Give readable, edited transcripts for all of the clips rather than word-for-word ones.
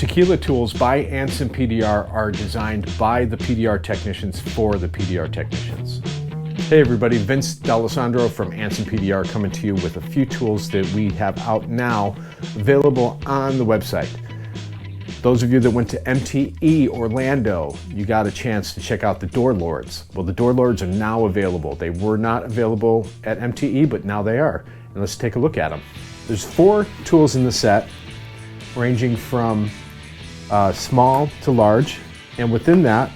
Tequila tools by Anson PDR are designed by the PDR technicians for the PDR technicians. Hey everybody, Vince D'Alessandro from Anson PDR coming to you with a few tools that we have out now available on the website. Those of you that went to MTE Orlando, you got a chance to check out the Door Lords. Well, the Door Lords are now available. They were not available at MTE, but now they are. And let's take a look at them. There's 4 tools in the set, ranging from small to large. And within that,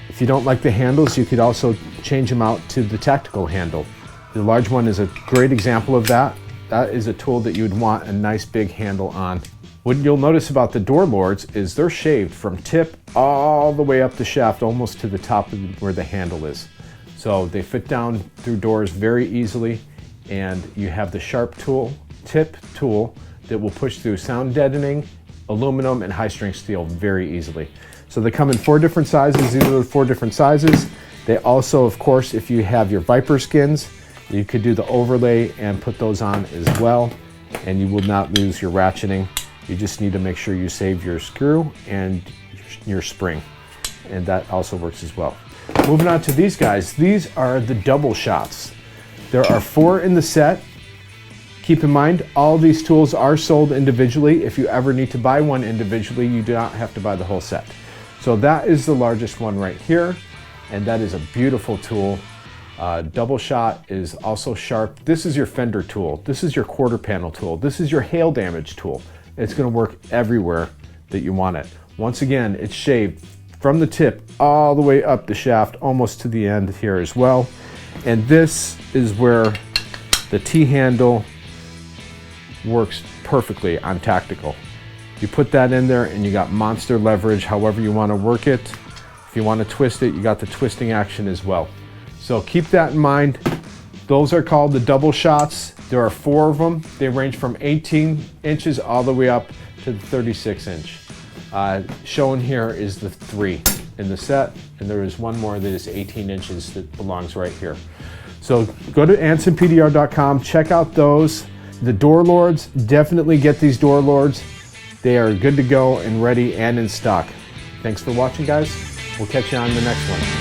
if you don't like the handles, you could also change them out to the tactical handle. The large one is a great example of that. That is a tool that you would want a nice big handle on. What you'll notice about the Door Lords is they're shaved from tip all the way up the shaft, almost to the top of where the handle is. So they fit down through doors very easily, and you have the sharp tool, tip tool, that will push through sound deadening, aluminum, and high-strength steel very easily. So they come in 4 different sizes. These are the 4 different sizes. They also, of course, if you have your Viper skins, you could do the overlay and put those on as well, and you will not lose your ratcheting. You just need to make sure you save your screw and your spring, and that also works as well. Moving on to these guys, these are the double shots. There are 4 in the set. Keep in mind, all these tools are sold individually. If you ever need to buy one individually, you do not have to buy the whole set. So that is the largest one right here, and that is a beautiful tool. Double shot is also sharp. This is your fender tool. This is your quarter panel tool. This is your hail damage tool. It's going to work everywhere that you want it. Once again, it's shaved from the tip all the way up the shaft, almost to the end here as well. And this is where the T-handle works perfectly on tactical. You put that in there and you got monster leverage however you want to work it. If you want to twist it, you got the twisting action as well. So keep that in mind. Those are called the double shots. There are 4 of them. They range from 18 inches all the way up to the 36 inch. Shown here is the 3 in the set, and there is one more that is 18 inches that belongs right here. So go to AnsonPDR.com, check out those. The Door Lords, definitely get these Door Lords. They are good to go and ready and in stock. Thanks for watching, guys. We'll catch you on the next one.